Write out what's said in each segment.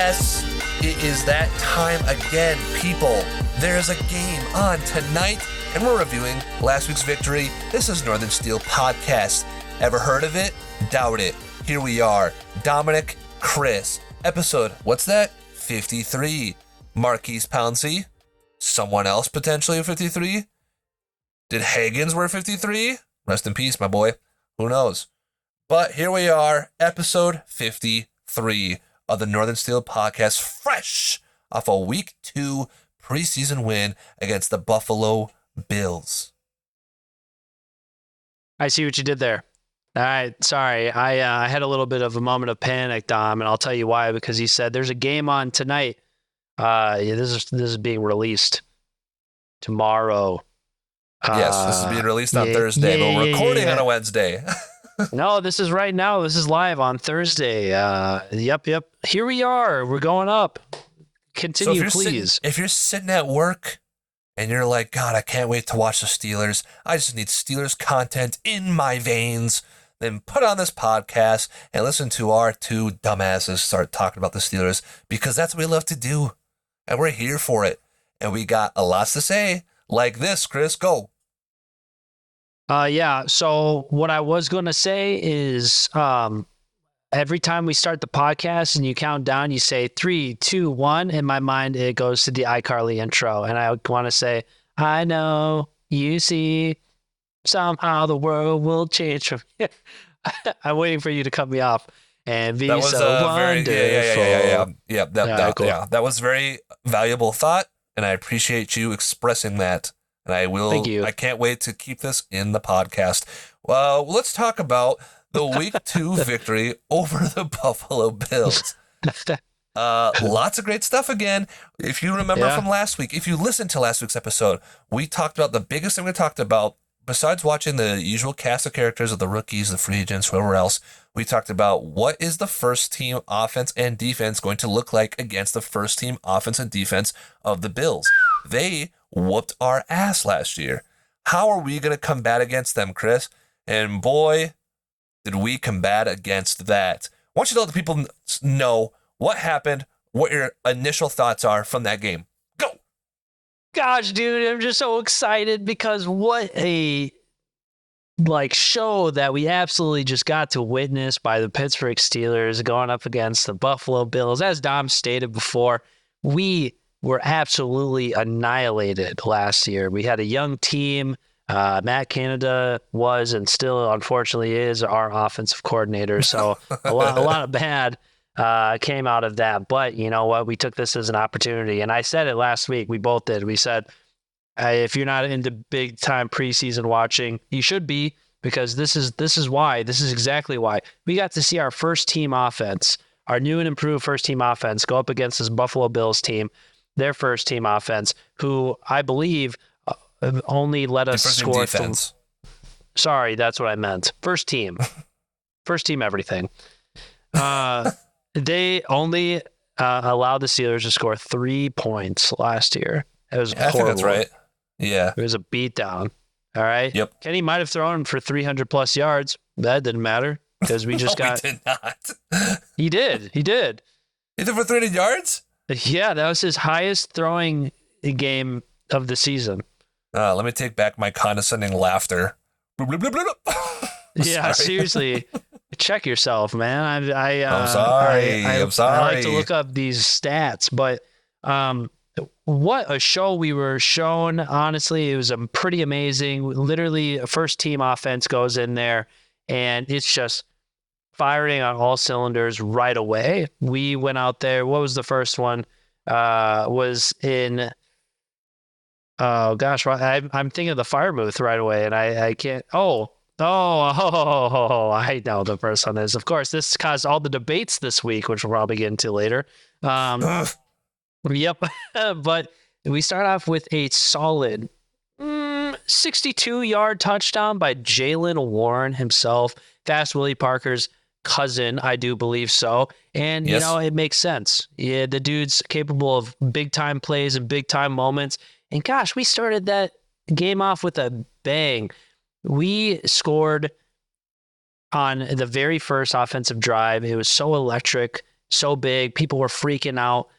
Yes, it is that time again, people. There's a game on tonight, and we're reviewing last week's victory. This is Northern Steel Podcast. Ever heard of it? Doubt it. Here we are. Dominic, Chris. Episode, what's that? 53. Marquise Pouncey. Someone else potentially at 53? Did Hagens wear 53? Rest in peace, my boy. Who knows? But here we are, episode 53 of the Northern Steel Podcast, fresh off a Week 2 preseason win against the Buffalo Bills. I see what you did there. All right, sorry. I had a little bit of a moment of panic, Dom, and I'll tell you why. Because he said there's a game on tonight. This is being released tomorrow. Yes, this is being released on Thursday, but we're recording on a Wednesday. No, this is right now. This is live on Thursday. Yep. Here we are. We're going up. Continue, please. If you're sitting at work and you're like, God, I can't wait to watch the Steelers. I just need Steelers content in my veins. Then put on this podcast and listen to our two dumbasses start talking about the Steelers, because that's what we love to do. And we're here for it. And we got a lot to say. Like this, Chris, go. Yeah. So what I was going to say is every time we start the podcast and you count down, you say 3, 2, 1. In my mind, it goes to the iCarly intro. And I want to say, I know, you see, somehow the world will change from here. I'm waiting for you to cut me off and be so wonderful. Yeah. That was very valuable thought, and I appreciate you expressing that. And I will. Thank you. I can't wait to keep this in the podcast. Well, let's talk about the Week 2 victory over the Buffalo Bills. Lots of great stuff again. If you remember from last week, if you listened to last week's episode, we talked about the biggest thing we talked about, besides watching the usual cast of characters of the rookies, the free agents, whoever else. We talked about what is the first team offense and defense going to look like against the first team offense and defense of the Bills. They whooped our ass last year. How are we going to combat against them, Chris? And boy, did we combat against that. I want you to let the people know what happened, what your initial thoughts are from that game. Go! Gosh, dude, I'm just so excited because what a show that we absolutely just got to witness by the Pittsburgh Steelers going up against the Buffalo Bills. As Dom stated before, we were absolutely annihilated last year. We had a young team. Matt Canada was and still unfortunately is our offensive coordinator. So a lot of bad came out of that. But you know what? We took this as an opportunity. And I said it last week. We both did. We said, if you're not into big time preseason watching, you should be, because this is why. This is exactly why. We got to see our first team offense, our new and improved first team offense, go up against this Buffalo Bills team, their first team offense, who I believe only let us score. Sorry, that's what I meant. First team. First team everything. They only allowed the Steelers to score 3 points last year. It was horrible. I think that's right. Yeah. It was a beatdown. All right? Yep. Kenny might have thrown for 300-plus yards. That didn't matter because we just got... He did not. He did. He threw for 300 yards? Yeah, that was his highest throwing game of the season. Let me take back my condescending laughter. Yeah, seriously. Check yourself, man. I'm sorry. I'm sorry. I like to look up these stats, but what a show we were shown. Honestly, it was pretty amazing. Literally, a first team offense goes in there, and it's just firing on all cylinders right away. We went out there. What was the first one? Was in... Oh, gosh. I'm thinking of the fire booth right away, and I can't... I know the first one is. Of course, this caused all the debates this week, which we'll probably get into later. Yep. But we start off with a solid 62-yard touchdown by Jaylen Warren himself. Fast Willie Parker's cousin, I do believe so. And, yes, you know, it makes sense. Yeah, the dude's capable of big-time plays and big-time moments. And, gosh, we started that game off with a bang. We scored on the very first offensive drive. It was so electric, so big. People were freaking out.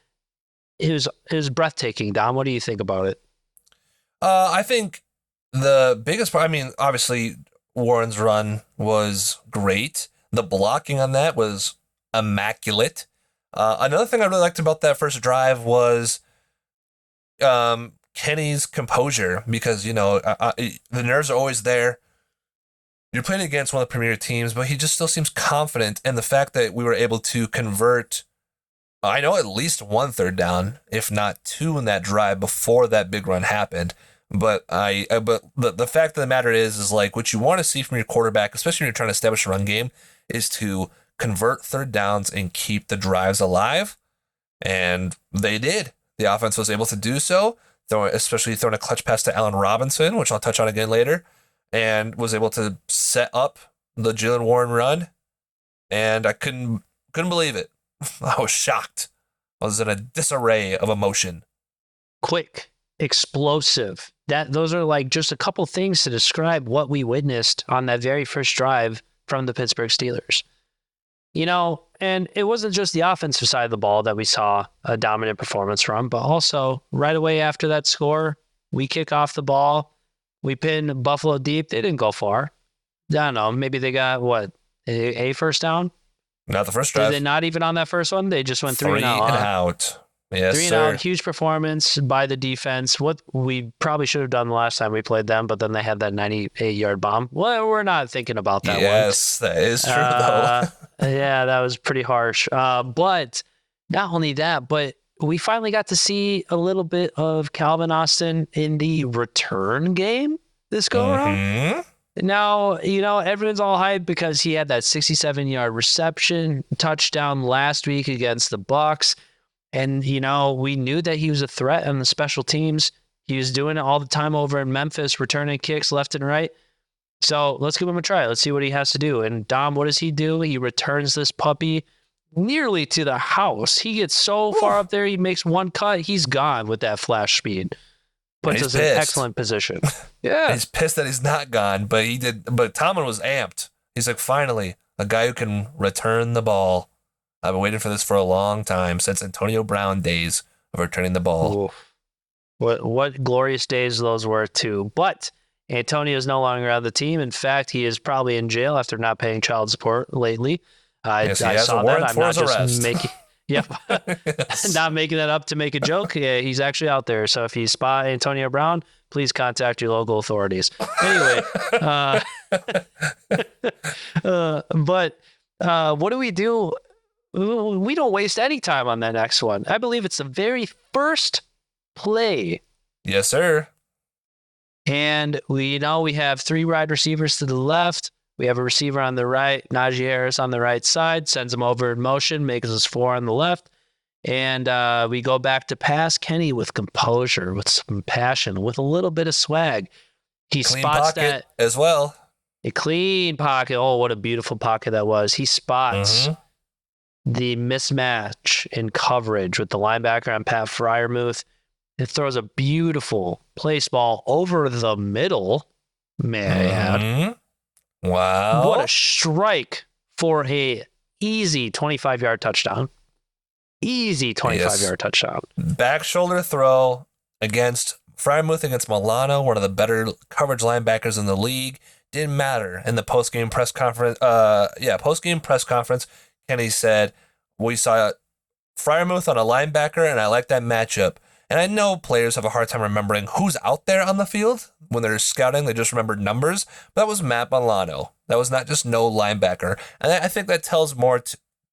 It was breathtaking. Dom, what do you think about it? I think the biggest part, I mean, obviously, Warren's run was great. The blocking on that was immaculate. Another thing I really liked about that first drive was Kenny's composure, because, the nerves are always there. You're playing against one of the premier teams, but he just still seems confident. And the fact that we were able to convert, I know, at least 1 third down, if not 2 in that drive before that big run happened. But the fact of the matter is like what you want to see from your quarterback, especially when you're trying to establish a run game, is to convert third downs and keep the drives alive. And they did. The offense was able to do so, especially throwing a clutch pass to Allen Robinson, which I'll touch on again later, and was able to set up the Jalen Warren run. And I couldn't believe it. I was shocked. I was in a disarray of emotion. Quick, explosive. Those are like just a couple things to describe what we witnessed on that very first drive from the Pittsburgh Steelers. And it wasn't just the offensive side of the ball that we saw a dominant performance from, but also right away after that score, we kick off the ball. We pin Buffalo deep. They didn't go far. I don't know. Maybe they got, a first down? Not the first drive. Did they not even on that first one? They just went 3 and out. 3 and out. Yes, 3 and sir. out. Huge performance by the defense. What we probably should have done the last time we played them, but then they had that 98-yard bomb. Well, we're not thinking about that one. Yes, that is true, though. Yeah, that was pretty harsh. But not only that, but we finally got to see a little bit of Calvin Austin in the return game this go around. Now, everyone's all hyped because he had that 67-yard reception touchdown last week against the Bucs. And, we knew that he was a threat on the special teams. He was doing it all the time over in Memphis, returning kicks left and right. So let's give him a try. Let's see what he has to do. And Dom, what does he do? He returns this puppy nearly to the house. He gets so far up there, he makes one cut. He's gone with that flash speed. Puts us in an excellent position. Yeah. He's pissed that he's not gone, but he did. But Tomlin was amped. He's like, finally, a guy who can return the ball. I've been waiting for this for a long time, since Antonio Brown days of returning the ball. Ooh. What glorious days those were, too. But Antonio is no longer on the team. In fact, he is probably in jail after not paying child support lately. I saw that. I'm not just making... Yep. Yes. Not making that up to make a joke. Yeah, he's actually out there. So if you spot Antonio Brown, please contact your local authorities. Anyway, but what do we do? We don't waste any time on that next one. I believe it's the very first play. Yes, sir. And we have 3 wide receivers to the left. We have a receiver on the right, Najee Harris on the right side, sends him over in motion, makes us 4 on the left. And we go back to pass. Kenny with composure, with some passion, with a little bit of swag. He clean spots pocket that as well. A clean pocket. Oh, what a beautiful pocket that was. He spots the mismatch in coverage with the linebacker on Pat Freiermuth. It throws a beautiful place ball over the middle, may I add. Wow. What a strike for a easy 25-yard touchdown. Easy 25-yard touchdown. Back shoulder throw against Freiermuth against Milano, one of the better coverage linebackers in the league. Didn't matter in the post-game press conference. Kenny said, we saw Freiermuth on a linebacker, and I like that matchup. And I know players have a hard time remembering who's out there on the field. When they're scouting, they just remember numbers. But that was Matt Milano. That was not just no linebacker. And I think that tells more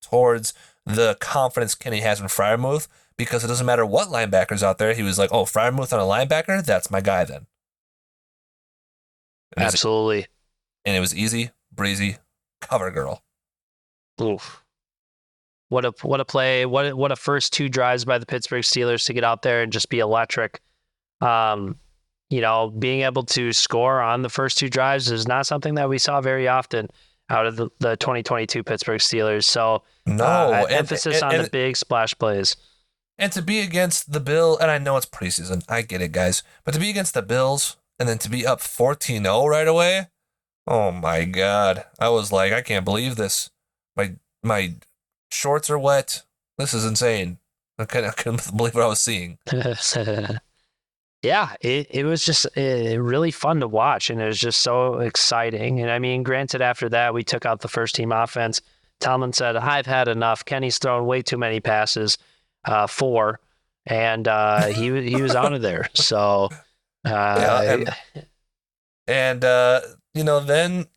towards the confidence Kenny has in Freiermuth, because it doesn't matter what linebacker's out there. He was like, oh, Freiermuth on a linebacker? That's my guy then. Absolutely. And it was easy, breezy, cover girl. Oof. What a play. What a first 2 drives by the Pittsburgh Steelers to get out there and just be electric. Being able to score on the first 2 drives is not something that we saw very often out of the 2022 Pittsburgh Steelers. So emphasis on the big splash plays. And to be against the Bills, and I know it's preseason, I get it, guys, but to be against the Bills and then to be up 14-0 right away, oh my God. I was like, I can't believe this. My shorts are wet. This is insane. I couldn't believe what I was seeing. Yeah, it was just really fun to watch, and it was just so exciting. And I mean, granted, after that, we took out the first team offense. Tomlin said, "I've had enough. Kenny's thrown way too many passes, 4, and he was out of there." So, Yeah, and then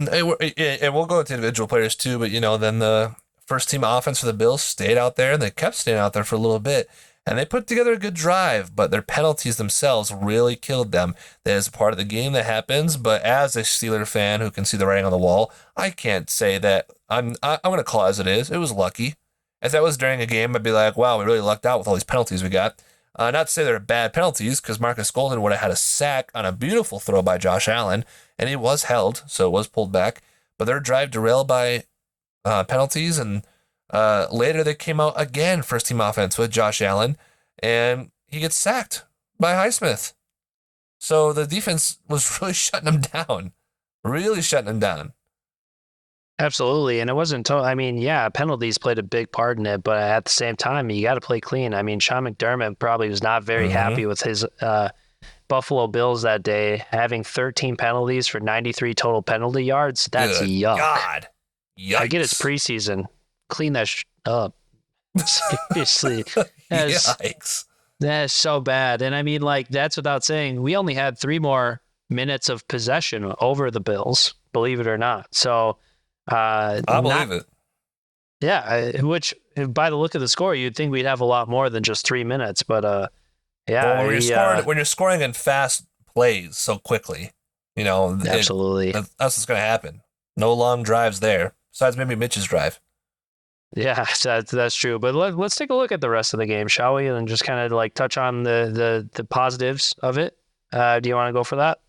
and we'll go into individual players too, but then the first team offense for the Bills stayed out there, and they kept staying out there for a little bit. And they put together a good drive, but their penalties themselves really killed them. That is part of the game that happens, but as a Steeler fan who can see the writing on the wall, I can't say that I'm going to call it as it is. It was lucky. If that was during a game, I'd be like, wow, we really lucked out with all these penalties we got. Not to say they're bad penalties, because Marcus Golden would have had a sack on a beautiful throw by Josh Allen, and he was held, so it was pulled back. But their drive derailed by penalties, and later they came out again, first team offense with Josh Allen, and he gets sacked by Highsmith. So the defense was really shutting him down. Really shutting him down. Absolutely. And it wasn't, I mean, yeah, penalties played a big part in it, but at the same time, you got to play clean. I mean, Sean McDermott probably was not very happy with his Buffalo Bills that day, having 13 penalties for 93 total penalty yards. That's Good yuck. God. Yikes. I get it's preseason. Clean that up. Seriously. Yikes. That is so bad. And I mean, like, that's without saying we only had 3 more minutes of possession over the Bills, believe it or not. So, I believe it. Yeah, which by the look of the score, you'd think we'd have a lot more than just 3 minutes. But yeah, well, when you're scoring in fast plays so quickly, absolutely, that's what's going to happen. No long drives there, besides maybe Mitch's drive. Yeah, that's true. But let's take a look at the rest of the game, shall we? And just kind of like touch on the positives of it. Do you want to go for that?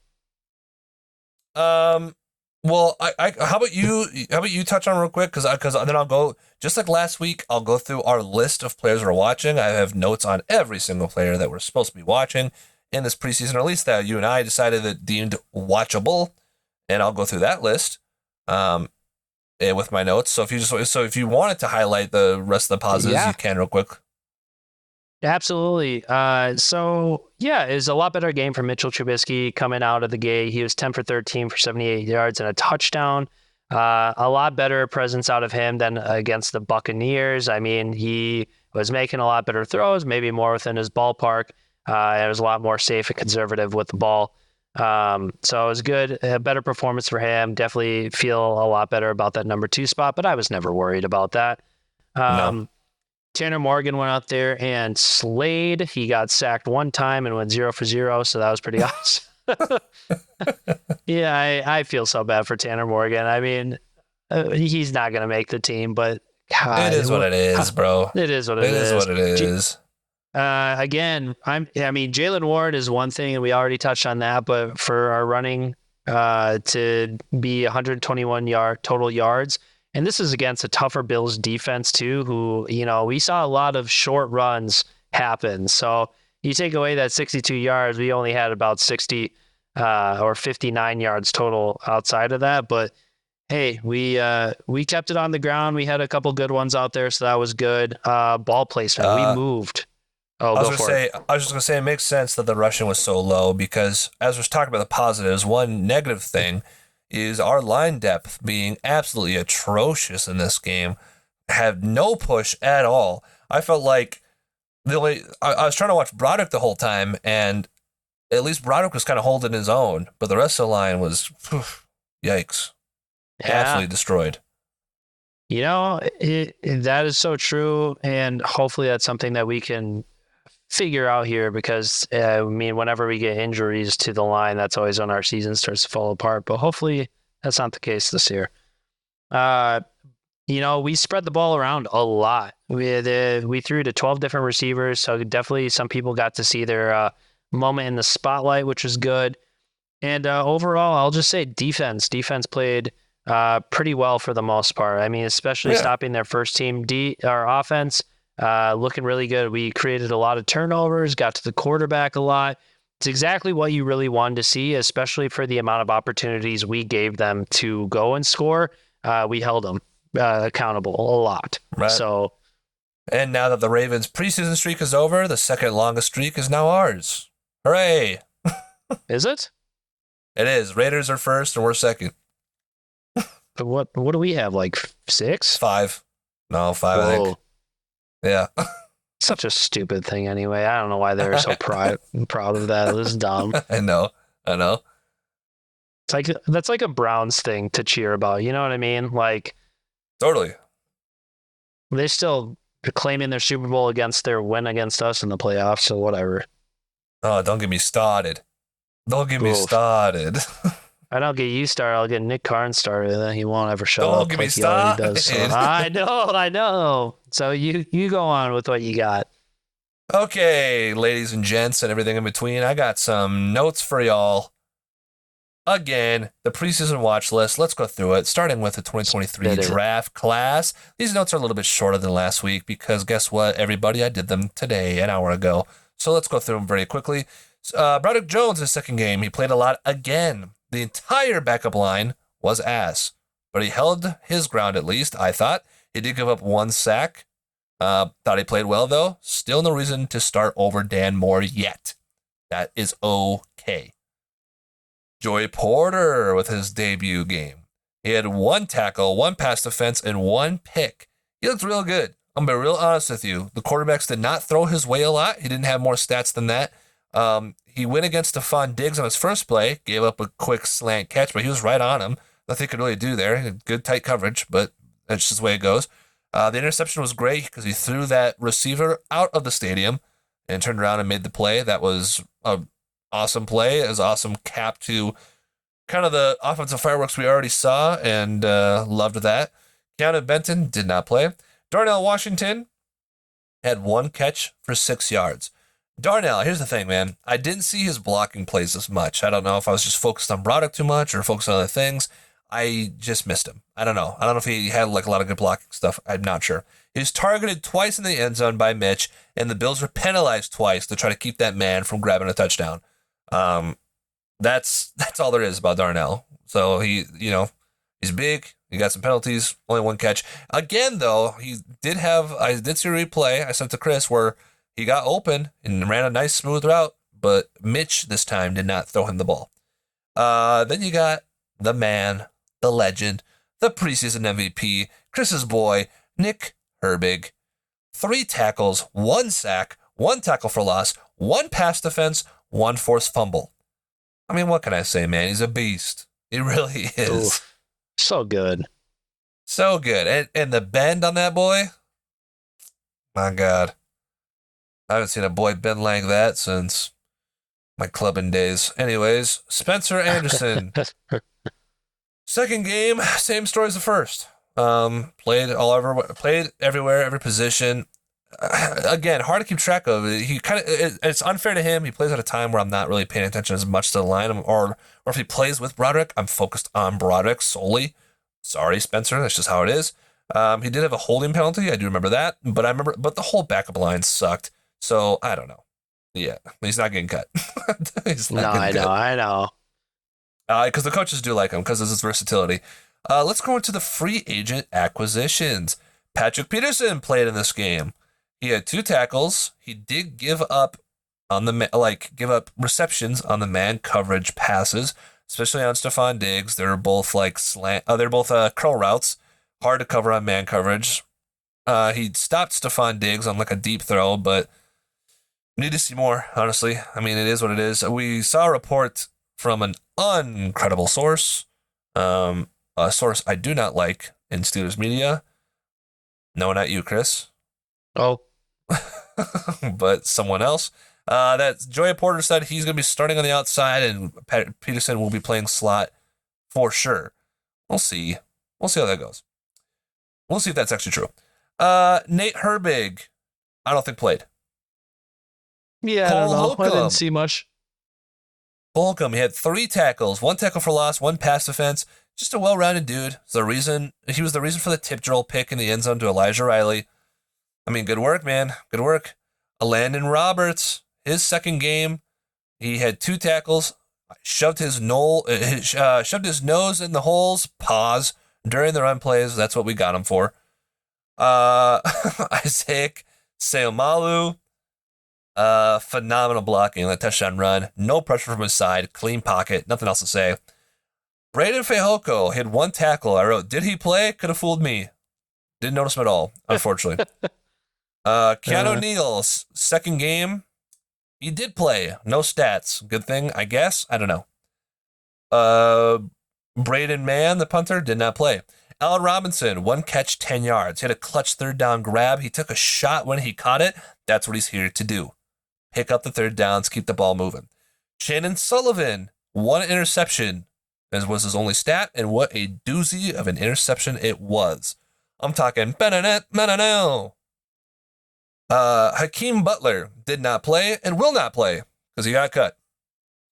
Well, how about you touch on real quick, because then I'll go, just like last week, I'll go through our list of players we're watching. I have notes on every single player that we're supposed to be watching in this preseason, or at least that you and I decided that deemed watchable, and I'll go through that list with my notes. So if you wanted to highlight the rest of the positives, you can real quick. Absolutely. So yeah, it was a lot better game for Mitchell Trubisky coming out of the gate. He was 10 for 13 for 78 yards and a touchdown. A lot better presence out of him than against the Buccaneers. I mean, he was making a lot better throws, maybe more within his ballpark. It was a lot more safe and conservative with the ball. So it was good. A better performance for him. Definitely feel a lot better about that number 2 spot, but I was never worried about that. No. Tanner Morgan went out there and slayed. He got sacked 1 time and went 0 for 0, so that was pretty awesome. Yeah, I feel so bad for Tanner Morgan. I mean, he's not going to make the team, but God, it is what it is, bro. It is what it is. It is what it is. Again, Jalen Ward is one thing, and we already touched on that, but for our running to be 121 total yards, and this is against a tougher Bills defense too, who, we saw a lot of short runs happen. So you take away that 62 yards, we only had about 60 or 59 yards total outside of that. But hey, we kept it on the ground. We had a couple good ones out there, so that was good. Ball placement, we moved. I was just gonna say it makes sense that the rushing was so low, because as we're talking about the positives, one negative thing is our line depth being absolutely atrocious in this game. Had no push at all. I felt like I was trying to watch Broderick the whole time, and at least Broderick was kind of holding his own, but the rest of the line was, yikes, absolutely destroyed. That is so true, and hopefully that's something that we can figure out here, because whenever we get injuries to the line, that's always when our season starts to fall apart. But hopefully that's not the case this year. We spread the ball around a lot. We threw to 12 different receivers, so definitely some people got to see their moment in the spotlight, which was good. And overall, I'll just say defense played pretty well for the most part. I mean, especially stopping their first team our offense. Looking really good. We created a lot of turnovers, got to the quarterback a lot. It's exactly what you really wanted to see, especially for the amount of opportunities we gave them to go and score. We held them accountable a lot. Right. So And now that the Ravens' preseason streak is over, the second longest streak is now ours. Hooray! Is it? It is. Raiders are first and we're second. But what do we have? Like 6? 5. No, 5, Whoa. I think. Yeah. Such a stupid thing anyway. I don't know why they're so proud of that. It was dumb. I know. It's like that's like a Browns thing to cheer about. You know what I mean? Like Totally. they still claiming their Super Bowl against their win against us in the playoffs, so whatever. Oh, don't get me started. Don't get me Oof. started. I don't get you started. I'll get Nick Carnes started, and then he won't ever show Don't up get me like he already does. So, started. I know. So you go on with what you got. Okay, ladies and gents and everything in between, I got some notes for y'all. Again, the preseason watch list. Let's go through it, starting with the 2023 draft class. These notes are a little bit shorter than last week because guess what, everybody? I did them today, an hour ago. So let's go through them very quickly. Broderick Jones, his second game, he played a lot again. The entire backup line was ass, but he held his ground at least, I thought. He did give up 1 sack. Thought he played well, though. Still no reason to start over Dan Moore yet. That is okay. Joey Porter with his debut game. He had 1 tackle, 1 pass defense, and 1 pick. He looked real good. I'm going to be real honest with you. The quarterbacks did not throw his way a lot. He didn't have more stats than that. He went against Stephon Diggs on his first play, gave up a quick slant catch, but he was right on him. Nothing he could really do there. He had good tight coverage, but that's just the way it goes. The interception was great because he threw that receiver out of the stadium and turned around and made the play. That was an awesome play. It was an awesome cap to kind of the offensive fireworks we already saw, and loved that. Keanu Benton did not play. Darnell Washington had 1 catch for 6 yards. Darnell, here's the thing, man. I didn't see his blocking plays as much. I don't know if I was just focused on Broderick too much or focused on other things. I just missed him. I don't know. I don't know if he had like a lot of good blocking stuff. I'm not sure. He was targeted twice in the end zone by Mitch, and the Bills were penalized twice to try to keep that man from grabbing a touchdown. That's all there is about Darnell. So he's big. He got some penalties, only 1 catch. Again, though, I did see a replay I sent to Chris where he got open and ran a nice smooth route, but Mitch this time did not throw him the ball. Then you got the man, the legend, the preseason MVP, Chris's boy, Nick Herbig. 3 tackles, 1 sack, 1 tackle for loss, 1 pass defense, 1 forced fumble. I mean, what can I say, man? He's a beast. He really is. Ooh, so good. So good. And the bend on that boy, my God. I haven't seen a boy bend like that since my clubbing days. Anyways, Spencer Anderson. Second game, same story as the first. Played everywhere, every position. Again, hard to keep track of. It's unfair to him. He plays at a time where I'm not really paying attention as much to the line, or if he plays with Broderick, I'm focused on Broderick solely. Sorry, Spencer, that's just how it is. He did have a holding penalty. I do remember that, but the whole backup line sucked. So I don't know. Yeah, he's not getting cut. I know. Because the coaches do like him because of his versatility. Let's go into the free agent acquisitions. Patrick Peterson played in this game. He had 2 tackles. He did give up receptions on the man coverage passes, especially on Stephon Diggs. They're both curl routes, hard to cover on man coverage. He stopped Stephon Diggs on like a deep throw, but need to see more, honestly. I mean, it is what it is. We saw a report from an uncredible source, a source I do not like in Steelers media. No, not you, Chris. Oh. But someone else. That Joey Porter said he's going to be starting on the outside and Peterson will be playing slot for sure. We'll see. We'll see how that goes. We'll see if that's actually true. Nate Herbig, I don't think played. Yeah, I don't know. I didn't see much. Holcomb, he had 3 tackles, 1 tackle for loss, 1 pass defense. Just a well-rounded dude. He was the reason for the tip drill pick in the end zone to Elijah Riley. I mean, good work, man. Good work. Landon Roberts, his second game, he had 2 tackles, shoved his nose in the holes, during the run plays. That's what we got him for. Isaac Seomalu, phenomenal blocking on that touchdown run. No pressure from his side. Clean pocket. Nothing else to say. Braden Fehoko had one tackle. I wrote, did he play? Could have fooled me. Didn't notice him at all, unfortunately. Keanu Neal's second game, he did play. No stats. Good thing, I guess. I don't know. Braden Mann, the punter, did not play. Allen Robinson, 1 catch, 10 yards. He had a clutch third down grab. He took a shot when he caught it. That's what he's here to do. Pick up the third downs, keep the ball moving. Shannon Sullivan, 1 interception, as was his only stat, and what a doozy of an interception it was. I'm talking Hakeem Butler did not play and will not play because he got cut.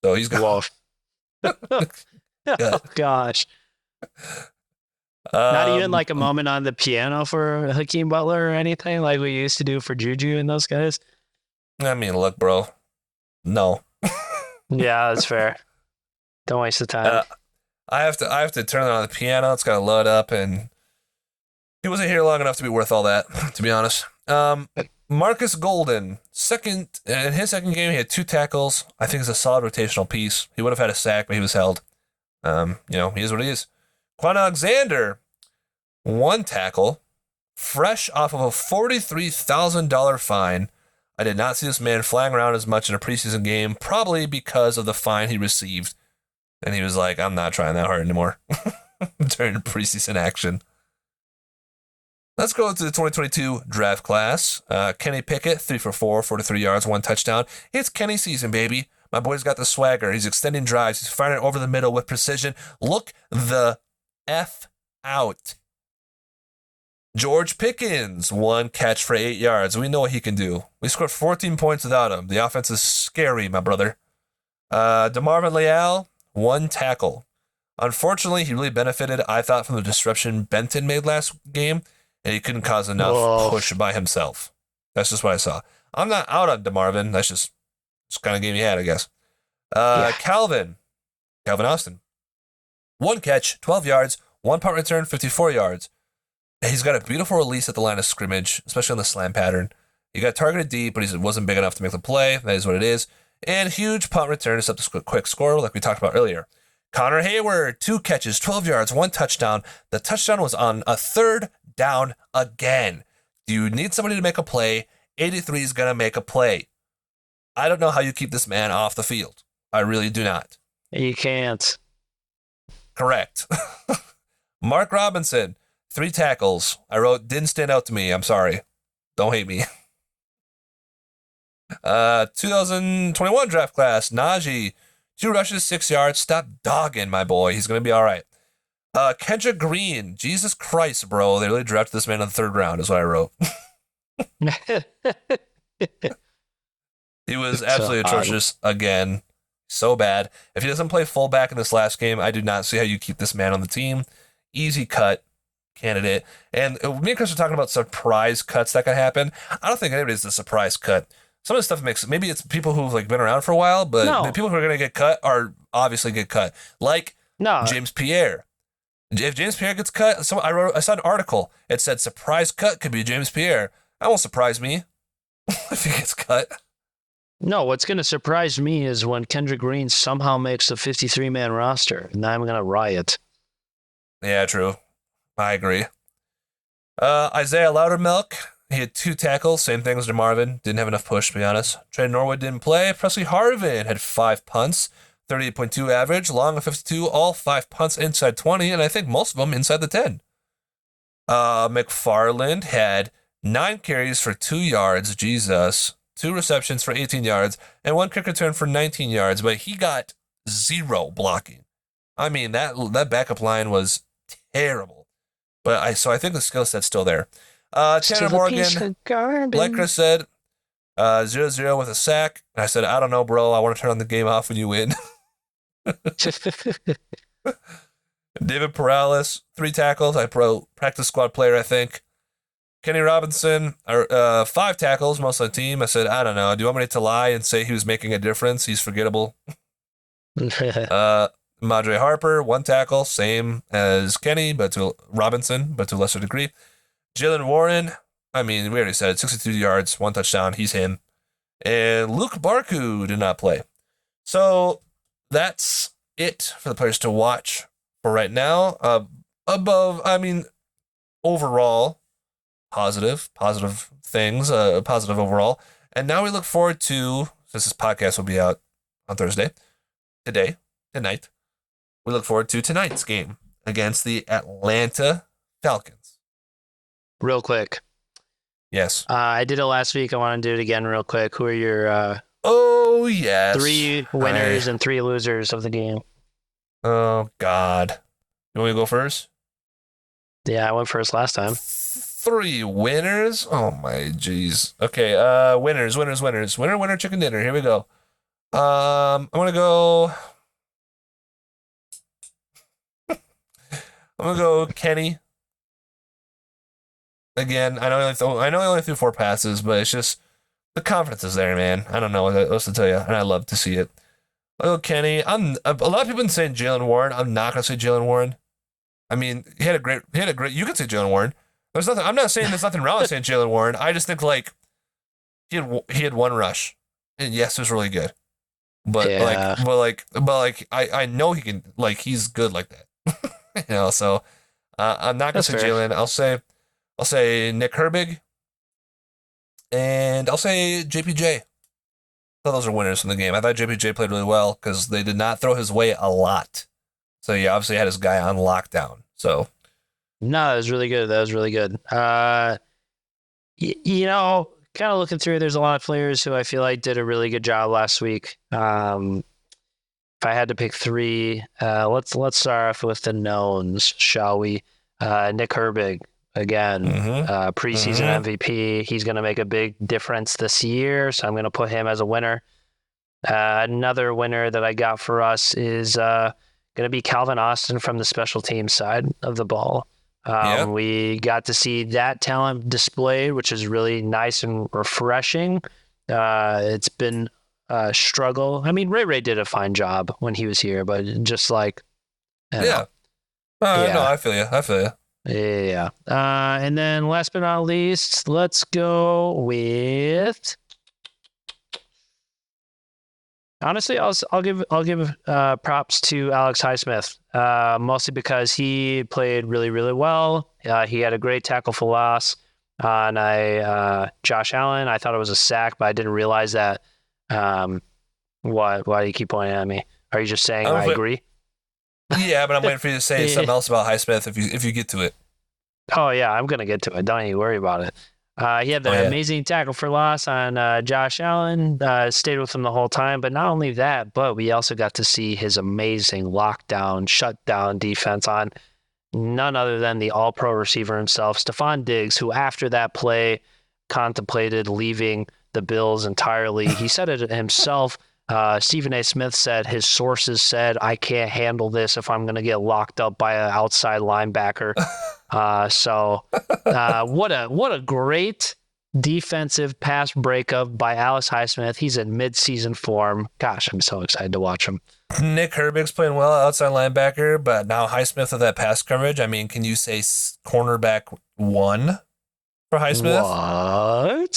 So he's gone. Oh, gosh. Not even like a moment on the piano for Hakeem Butler or anything like we used to do for Juju and those guys? I mean, look, bro. No. Yeah, that's fair. Don't waste the time. I have to turn it on the piano. It's got to load up, and he wasn't here long enough to be worth all that, to be honest. Marcus Golden, in his second game, he had 2 tackles. I think it's a solid rotational piece. He would have had a sack, but he was held. He is what he is. Quan Alexander, 1 tackle, fresh off of a $43,000 fine. I did not see this man flying around as much in a preseason game, probably because of the fine he received. And he was like, I'm not trying that hard anymore during preseason action. Let's go to the 2022 draft class. Kenny Pickett, 3 for 4, 43 yards, 1 touchdown. It's Kenny season, baby. My boy's got the swagger. He's extending drives. He's firing it over the middle with precision. Look the F out. George Pickens, 1 catch for 8 yards. We know what he can do. We scored 14 points without him. The offense is scary, my brother. DeMarvin Leal, 1 tackle. Unfortunately, he really benefited, I thought, from the disruption Benton made last game, and he couldn't cause enough push by himself. That's just what I saw. I'm not out on DeMarvin. That's just kind of game he had, I guess. Calvin Austin, 1 catch, 12 yards, 1 punt return, 54 yards. He's got a beautiful release at the line of scrimmage, especially on the slam pattern. He got targeted deep, but he wasn't big enough to make the play. That is what it is. And huge punt return to set the quick score, like we talked about earlier. Connor Hayward, 2 catches, 12 yards, 1 touchdown. The touchdown was on a third down again. Do you need somebody to make a play? 83 is going to make a play. I don't know how you keep this man off the field. I really do not. You can't. Correct. Mark Robinson, 3 tackles. I wrote, didn't stand out to me. I'm sorry. Don't hate me. 2021 draft class, Najee, 2 rushes, 6 yards. Stop dogging, my boy. He's going to be all right. Kendrick Green, Jesus Christ, bro. They really drafted this man in the 3rd round, is what I wrote. He was absolutely atrocious again. So bad. If he doesn't play fullback in this last game, I do not see how you keep this man on the team. Easy cut candidate. And me and Chris are talking about surprise cuts that can happen. I don't think anybody's a surprise cut. Some of the stuff makes, maybe it's people who've been around for a while, but the people who are going to get cut are obviously get cut. Like James Pierre. If James Pierre gets cut, I saw an article. It said surprise cut could be James Pierre. That won't surprise me if he gets cut. No, what's going to surprise me is when Kendrick Green somehow makes the 53-man roster, and I'm going to riot. Yeah, true. I agree. Isaiah Loudermilk, he had 2 tackles, same thing as DeMarvin. Didn't have enough push, to be honest. Trey Norwood didn't play. Presley Harvin had 5 punts, 38.2 average, long of 52, all 5 punts inside 20, and I think most of them inside the 10. McFarland had 9 carries for 2 yards, Jesus. 2 receptions for 18 yards, and 1 kick return for 19 yards, but he got 0 blocking. I mean, that backup line was terrible. But I think the skill set's still there. Tanner Morgan, like Chris said, 0-0 with a sack. And I said, I don't know, bro. I want to turn on the game off when you win. David Perales, 3 tackles. Practice squad player, I think. Kenny Robinson, 5 tackles, most of the team. I said, I don't know. Do you want me to lie and say he was making a difference? He's forgettable. Madre Harper, 1 tackle, same as Kenny, Robinson, but to a lesser degree. Jalen Warren, I mean, we already said it, 62 yards, 1 touchdown. He's him. And Luke Barku did not play. So that's it for the players to watch for right now. Overall, positive things, positive overall. And now we look forward to, since this podcast will be out on Thursday, tonight, we look forward to tonight's game against the Atlanta Falcons. Real quick. Yes. I did it last week. I want to do it again real quick. Who are your oh, yes. 3 winners and 3 losers of the game? Oh, God. You want me to go first? Yeah, I went first last time. 3 winners? Oh, my jeez. Okay, winners. Winner, chicken dinner. Here we go. I'm going to go... I'm going to go Kenny. Again, I know he only threw 4 passes, but it's just the confidence is there, man. I don't know what else to tell you, and I love to see it. Oh, Kenny. A lot of people have been saying Jalen Warren. I'm not gonna say Jalen Warren. I mean, he had a great. You could say Jalen Warren. There's nothing. I'm not saying there's nothing wrong with saying Jalen Warren. I just think like he had 1 rush, and yes, it was really good. But Yeah. I know he can. Like he's good like that. So I'm not gonna That's say fair. Jalen. I'll say Nick Herbig, and I'll say JPJ. So those are winners from the game. I thought JPJ played really well because they did not throw his way a lot. So he obviously had his guy on lockdown. So No, that was really good. Kind of looking through, there's a lot of players who I feel like did a really good job last week. If I had to pick 3, let's start off with the knowns, shall we? Nick Herbig, again, preseason MVP. He's going to make a big difference this year, so I'm going to put him as a winner. Another winner that I got for us is going to be Calvin Austin from the special teams side of the ball. We got to see that talent displayed, which is really nice and refreshing. It's been a struggle. I mean, Ray did a fine job when he was here, but just like, No, I feel you. Yeah. And then last but not least, let's go with. Honestly, I'll give props to Alex Highsmith, mostly because he played really, really well. He had a great tackle for loss on Josh Allen. I thought it was a sack, but I didn't realize that. Why do you keep pointing at me? Are you just saying I agree? Yeah, but I'm waiting for you to say something else about Highsmith if you get to it. Oh yeah, I'm gonna get to it. Don't even worry about it. He had the amazing tackle for loss on Josh Allen. Stayed with him the whole time. But not only that, but we also got to see his amazing lockdown, shutdown defense on none other than the all-pro receiver himself, Stephon Diggs, who after that play contemplated leaving the Bills entirely. He said it himself. Stephen A. Smith said his sources said, I can't handle this if I'm going to get locked up by an outside linebacker. What a great defensive pass breakup by Alex Highsmith. He's in mid-season form. Gosh, I'm so excited to watch him. Nick Herbig's playing well outside linebacker, but now Highsmith with that pass coverage. I mean, can you say cornerback 1 for Highsmith? What?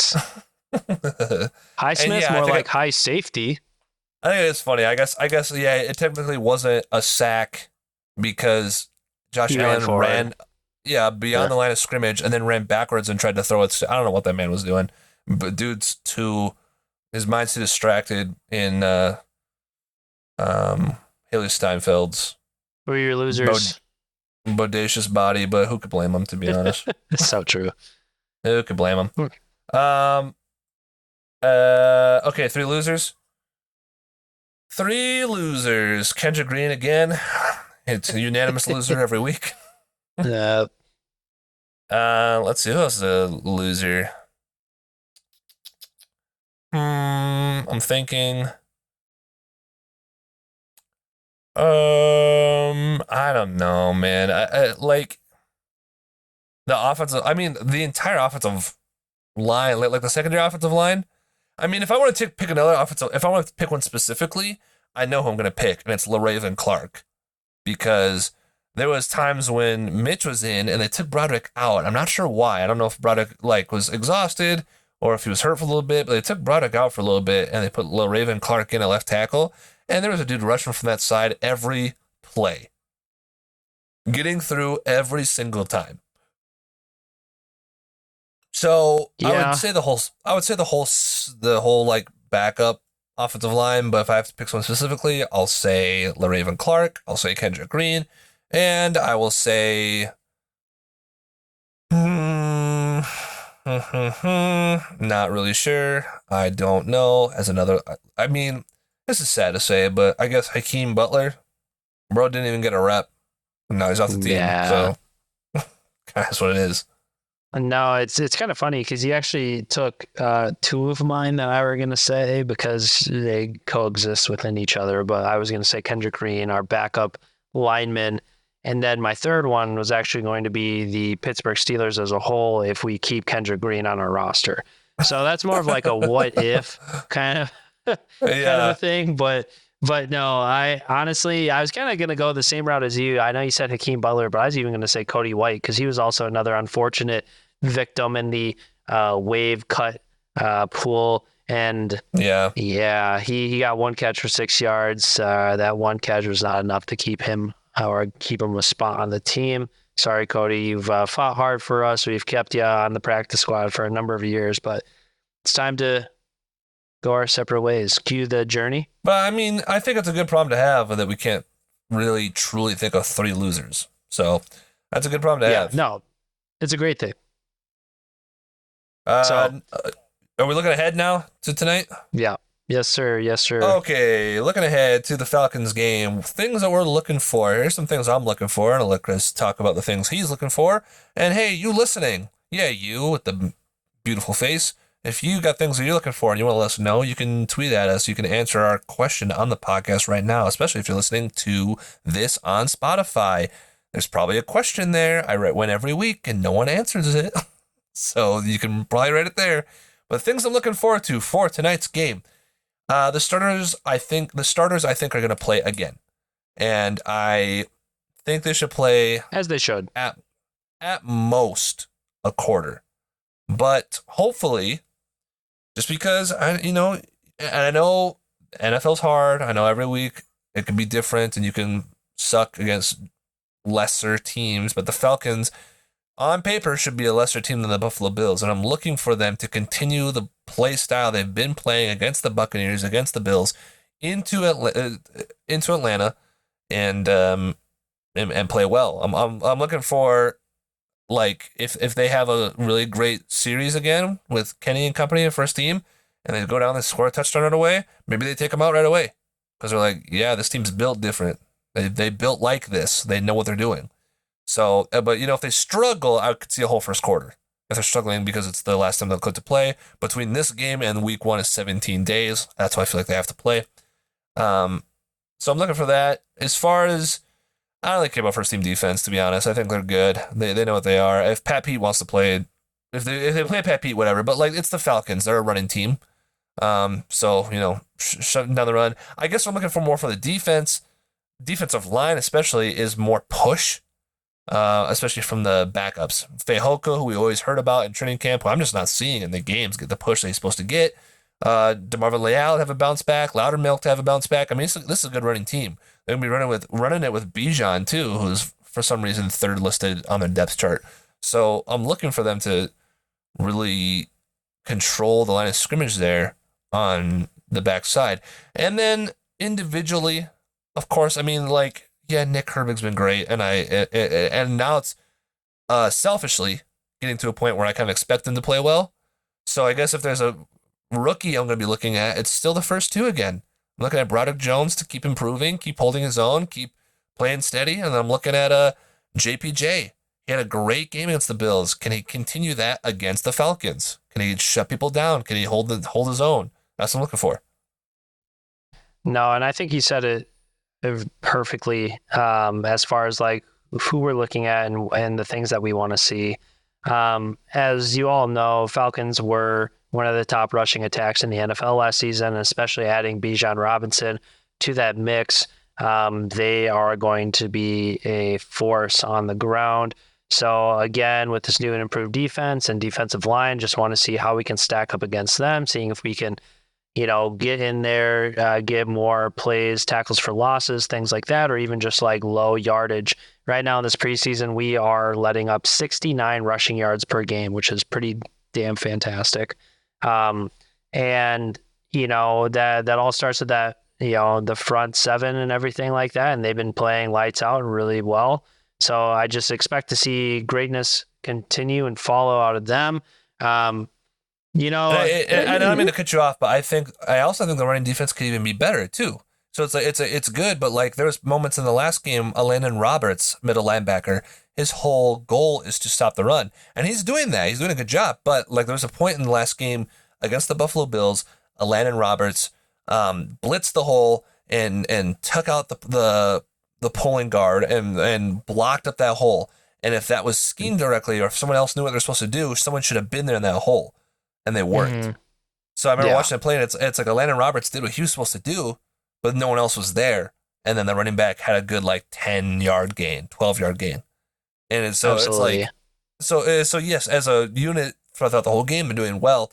Highsmith's more like high safety. I think it's funny. I guess, yeah, it technically wasn't a sack because Josh Allen ran beyond the line of scrimmage and then ran backwards and tried to throw it. I don't know what that man was doing, but his mind's too distracted in Haley Steinfeld's Who are your losers? Bodacious body, but who could blame him, to be honest? It's so true. Who could blame him? Okay, 3 losers. 3 losers. Kendrick Green again. It's a unanimous loser every week. Yeah. Let's see who else is a loser. I'm thinking. I don't know, man. I like the offensive. I mean, the entire offensive line, like the secondary offensive line. I mean, if I want to pick another offensive, if I want to pick one specifically, I know who I'm going to pick, and it's LaRaven Clark, because there was times when Mitch was in and they took Broderick out. I'm not sure why. I don't know if Broderick was exhausted or if he was hurt for a little bit, but they took Broderick out for a little bit and they put Raven Clark in at left tackle. And there was a dude rushing from that side every play, getting through every single time. So yeah. I would say the whole backup offensive line, but if I have to pick someone specifically, I'll say Raven Clark, I'll say Kendrick Green, and I will say not really sure. I don't know. I mean, this is sad to say, but I guess Hakeem Butler, bro, didn't even get a rep. Now he's off the team. Yeah. So that's what it is. No, it's kind of funny because he actually took two of mine that I were going to say because they coexist within each other. But I was going to say Kendrick Green, our backup lineman. And then my third one was actually going to be the Pittsburgh Steelers as a whole if we keep Kendrick Green on our roster. So that's more of like a what if kind of a thing. But no, I honestly, I was kind of going to go the same route as you. I know you said Hakeem Butler, but I was even going to say Cody White because he was also another unfortunate victim in the wave cut pool. And he got one catch for 6 yards. That one catch was not enough to keep him a spot on the team. Sorry, Cody, you've fought hard for us. We've kept you on the practice squad for a number of years, but it's time to go our separate ways. Cue the journey. But I mean, I think it's a good problem to have that we can't really truly think of three losers. So that's a good problem to have. No, it's a great thing. Are we looking ahead now to tonight? Yeah. Yes, sir. Yes, sir. Okay, looking ahead to the Falcons game. Things that we're looking for. Here's some things I'm looking for, and I'll let Chris talk about the things he's looking for. And hey, you listening. Yeah, you with the beautiful face. If you got things that you're looking for and you want to let us know, you can tweet at us. You can answer our question on the podcast right now, especially if you're listening to this on Spotify. There's probably a question there. I write one every week, and no one answers it. So you can probably write it there. But things I'm looking forward to for tonight's game. The starters I think are going to play again. And I think they should play as they should. At most a quarter. But hopefully, just because I know NFL's hard. I know every week it can be different and you can suck against lesser teams, but the Falcons on paper should be a lesser team than the Buffalo Bills, and I'm looking for them to continue the play style they've been playing against the Buccaneers, against the Bills, into Atlanta, and play well. I'm looking for if they have a really great series again with Kenny and company and first team, and they go down and score a touchdown right away, maybe they take them out right away because they're like, yeah, this team's built different. They built like this. They know what they're doing. So, but if they struggle, I could see a whole first quarter. If they're struggling because it's the last time they'll get to play, between this game and week 1 is 17 days. That's why I feel like they have to play. So I'm looking for that. As far as, I don't really care about first team defense, to be honest. I think they're good. They know what they are. If Pat Pete wants to play, if they play Pat Pete, whatever. But it's the Falcons. They're a running team. So, shutting down the run. I guess what I'm looking for more for the defensive line especially, is more push. Especially from the backups. Fehoko, who we always heard about in training camp, who I'm just not seeing in the games get the push that he's supposed to get. DeMarvin Leal to have a bounce back. Loudermilk to have a bounce back. I mean, this is a good running team. They're going to be running it with Bijan, too, who's for some reason third listed on their depth chart. So I'm looking for them to really control the line of scrimmage there on the backside. And then individually, of course, I mean, Nick Herbig's been great, and now it's selfishly getting to a point where I kind of expect him to play well. So I guess if there's a rookie I'm going to be looking at, it's still the first two again. I'm looking at Broderick Jones to keep improving, keep holding his own, keep playing steady, and then I'm looking at JPJ. He had a great game against the Bills. Can he continue that against the Falcons? Can he shut people down? Can he hold his own? That's what I'm looking for. No, and I think he said it perfectly as far as who we're looking at and the things that we want to see. As you all know, Falcons were one of the top rushing attacks in the NFL last season, especially adding Bijan Robinson to that mix. They are going to be a force on the ground. So again, with this new and improved defense and defensive line, just want to see how we can stack up against them, seeing if we can, get in there, get more plays, tackles for losses, things like that, or even just like low yardage. Right now in this preseason, we are letting up 69 rushing yards per game, which is pretty damn fantastic. And that all starts with that, the front seven and everything like that. And they've been playing lights out really well. So I just expect to see greatness continue and follow out of them. And I don't mean to cut you off, but I also think the running defense could even be better too. So it's good, but like there was moments in the last game, Alandon Roberts, middle linebacker, his whole goal is to stop the run, and he's doing that. He's doing a good job. But like there was a point in the last game against the Buffalo Bills, Alandon Roberts blitzed the hole and took out the pulling guard and blocked up that hole. And if that was schemed directly, or if someone else knew what they're supposed to do, someone should have been there in that hole. And they weren't. Mm-hmm. So I remember watching it play, and it's like Atlanta Roberts did what he was supposed to do, but no one else was there. And then the running back had a good 10-yard gain, 12-yard gain. And so Absolutely. It's like, so yes, as a unit throughout the whole game, they're doing well.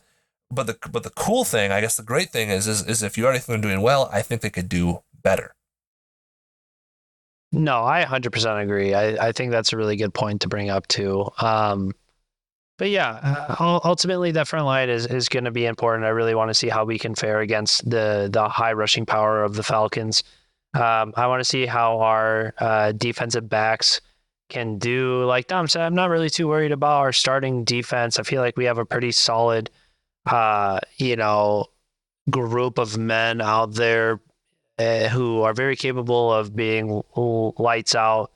But the cool thing, I guess the great thing is if you already think they're doing well, I think they could do better. No, I 100% agree. I think that's a really good point to bring up too. But yeah, ultimately that front line is going to be important. I really want to see how we can fare against the high rushing power of the Falcons. I want to see how our defensive backs can do. Like Dom said, I'm not really too worried about our starting defense. I feel like we have a pretty solid, group of men out there who are very capable of being lights out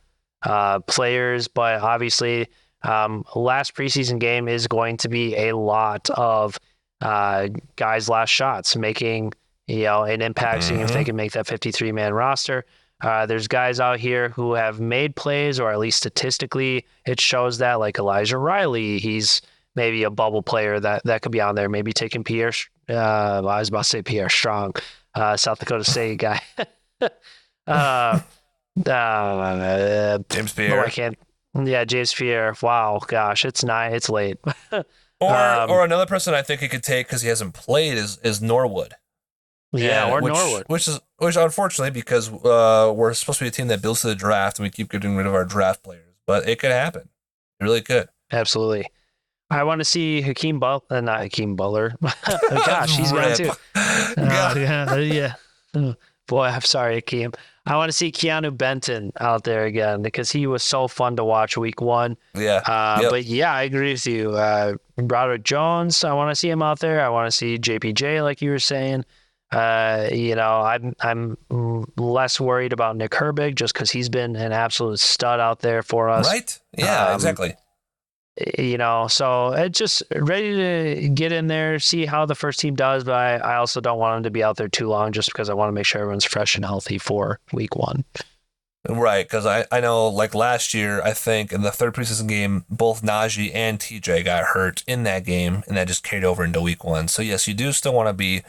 players. But obviously, last preseason game is going to be a lot of guys' last shots, making an impact, seeing if they can make that 53-man roster. There's guys out here who have made plays, or at least statistically it shows that, like Elijah Riley. He's maybe a bubble player that could be on there. Maybe taking Pierre. I was about to say Pierre Strong, South Dakota State guy. James Pierre. Oh, I can't. Yeah, James Pierre. Wow, gosh, it's late. or another person I think he could take because he hasn't played is Norwood. Yeah, Norwood. Which unfortunately, because we're supposed to be a team that builds to the draft and we keep getting rid of our draft players, but it could happen. It really could. Absolutely. I want to see not Hakeem Butler. Gosh, he's gone too. Yeah. Boy, I'm sorry, Hakeem. I want to see Keanu Benton out there again because he was so fun to watch week one. Yeah. But yeah, I agree with you. Broderick Jones, I want to see him out there. I want to see JPJ, like you were saying. I'm less worried about Nick Herbig just because he's been an absolute stud out there for us. Right? Yeah, exactly. So it's just ready to get in there, see how the first team does, but I also don't want them to be out there too long just because I want to make sure everyone's fresh and healthy for week one. Right, because I know like last year, I think in the third preseason game, both Najee and TJ got hurt in that game, and that just carried over into week one. So yes, you do still want to be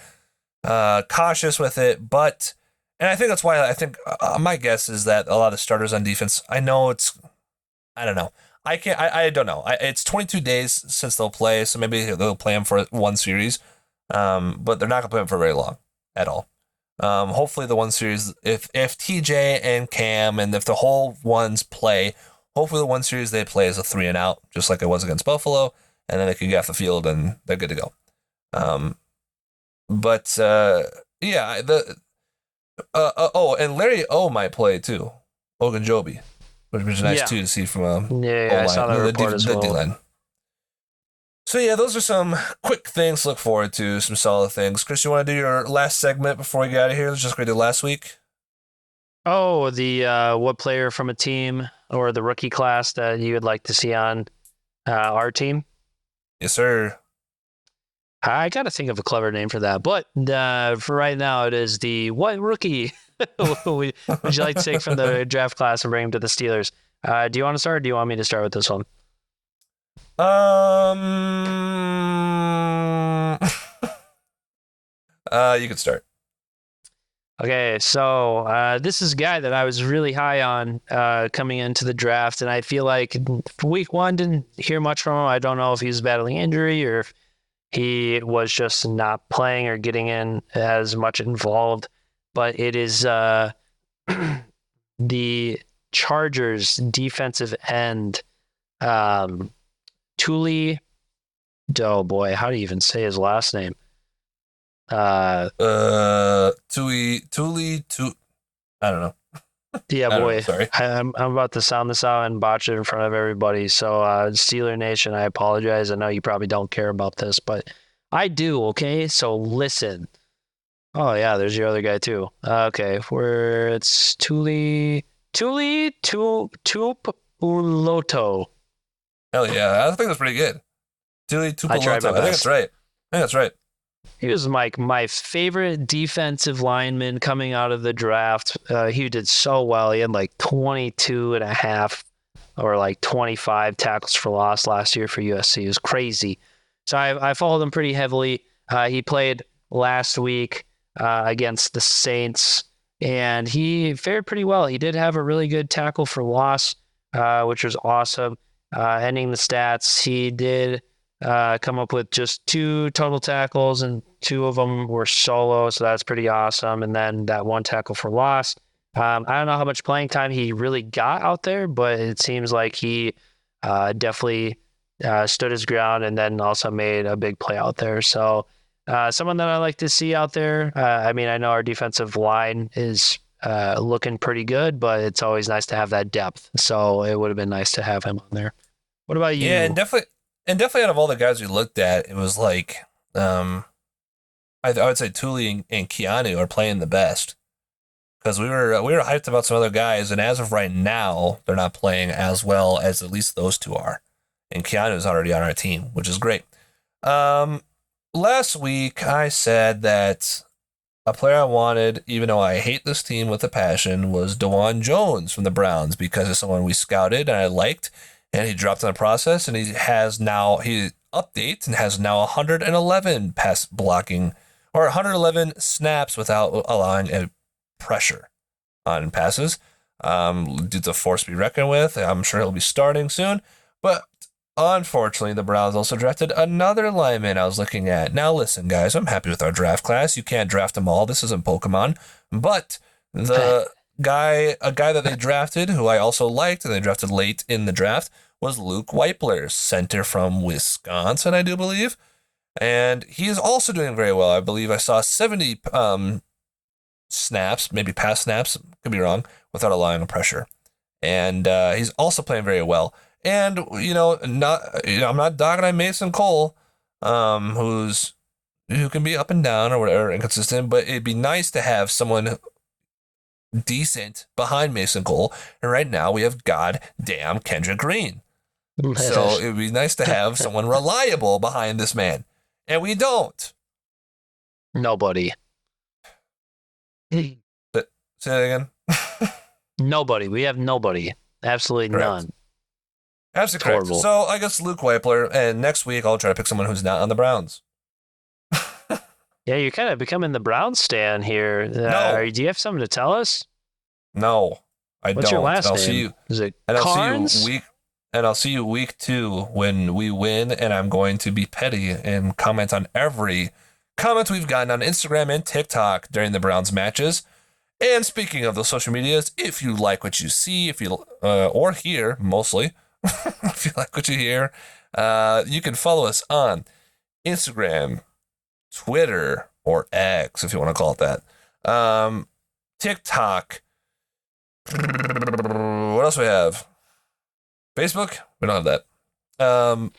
cautious with it, and I think that's why I think my guess is that a lot of starters on defense, I don't know. I don't know. It's 22 days since they'll play, so maybe they'll play them for one series, but they're not going to play them for very long at all. Hopefully the one series, if TJ and Cam and if the whole ones play, hopefully the one series they play is a 3 and out, just like it was against Buffalo, and then they can get off the field and they're good to go. And Larry O might play too, Ogunjobi. Which was nice too to see from I saw that report as well. D-line. So yeah, those are some quick things to look forward to, some solid things. Chris, you want to do your last segment before we get out of here? Let's just go to last week. Oh, the what player from a team or the rookie class that you would like to see on our team? Yes, sir. I got to think of a clever name for that, but for right now, it is the what rookie would you like to take from the draft class and bring him to the Steelers? Do you want to start, or do you want me to start with this one? You can start. Okay, so this is a guy that I was really high on coming into the draft, and I feel like week one didn't hear much from him. I don't know if he was battling injury or if he was just not playing or getting in as much involved. But it is the Chargers defensive end, Tuli. Oh boy, how do you even say his last name? Tuli, I don't know. Yeah, boy. Sorry. I'm about to sound this out and botch it in front of everybody. So, Steeler Nation, I apologize. I know you probably don't care about this, but I do. Okay, so listen. Oh yeah, there's your other guy too. Okay, where it's Tuli Tupuloto. Hell yeah, I think that's pretty good. Tuli I tried my Tupuloto. I think best. that's right. He was like my favorite defensive lineman coming out of the draft. He did so well. He had like 22 and a half or like 25 tackles for loss last year for USC. It was crazy. So I followed him pretty heavily. He played last week against the Saints, and he fared pretty well. He did have a really good tackle for loss, which was awesome. Ending the stats, he did come up with just 2 total tackles, and 2 of them were solo, so that's pretty awesome. And then that 1 tackle for loss. I don't know how much playing time he really got out there, but it seems like he definitely stood his ground and then also made a big play out there. So someone that I like to see out there. I mean, I know our defensive line is looking pretty good, but it's always nice to have that depth. So it would have been nice to have him on there. What about you? Yeah, and definitely out of all the guys we looked at, it was like I would say Tuli and Keanu are playing the best because we were hyped about some other guys, and as of right now, they're not playing as well as at least those 2 are. And Keanu is already on our team, which is great. Last week I said that a player I wanted, even though I hate this team with a passion, was DeJuan Jones from the Browns because it's someone we scouted and I liked. And he dropped in the process, and he updates and has now 111 pass blocking or 111 snaps without allowing a pressure on passes. Dude's a force to be reckoned with. I'm sure he'll be starting soon. But unfortunately, the Browns also drafted another lineman I was looking at. Now, listen, guys, I'm happy with our draft class. You can't draft them all. This isn't Pokemon. But a guy that they drafted, who I also liked, and they drafted late in the draft, was Luke Weipler, center from Wisconsin, I do believe. And he is also doing very well. I believe I saw 70 snaps, maybe pass snaps, could be wrong, without allowing a pressure. And he's also playing very well. And, I'm not dogging on Mason Cole, who can be up and down or whatever, inconsistent, but it'd be nice to have someone decent behind Mason Cole. And right now we have goddamn Kendrick Green. So it would be nice to have someone reliable behind this man. And we don't. Nobody. Say that again. Nobody. We have nobody. Absolutely Correct. none. Absolutely correct. Horrible. So I guess Luke Weipler, and next week I'll try to pick someone who's not on the Browns. Yeah, you're kind of becoming the Brown stan here. No. Do you have something to tell us? No, I What's don't. your last I'll name? see you. Is it And Carnes? I'll see you week 2 when we win, and I'm going to be petty and comment on every comment we've gotten on Instagram and TikTok during the Browns matches. And speaking of those social medias, if you like what you see, or hear, mostly, if you like what you hear, you can follow us on Instagram, Twitter, or X, if you want to call it that. TikTok. What else do we have? Facebook? We don't have that.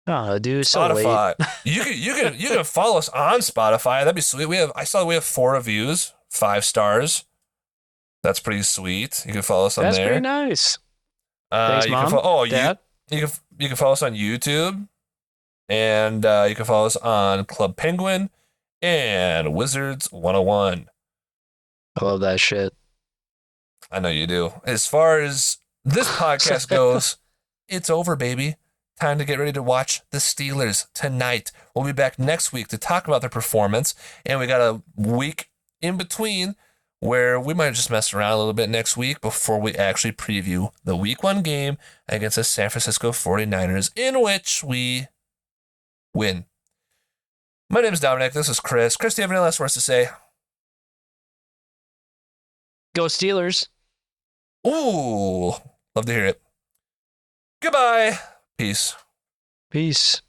Oh, dude, so Spotify. late. You can follow us on Spotify. That'd be sweet. We have 4 reviews, 5 stars. That's pretty sweet. You can follow us on That's there. pretty nice. Thanks, you Mom. can Dad. you can follow us on YouTube, and you can follow us on Club Penguin and Wizards 101. I love that shit. I know you do. As far as this podcast goes, it's over, baby. Time to get ready to watch the Steelers tonight. We'll be back next week to talk about their performance, and we got a week in between where we might just mess around a little bit next week before we actually preview the week 1 game against the San Francisco 49ers, in which we win. My name is Dominic. This is Chris. Chris, do you have any last words to say? Go Steelers. Ooh, love to hear it. Goodbye. Peace. Peace.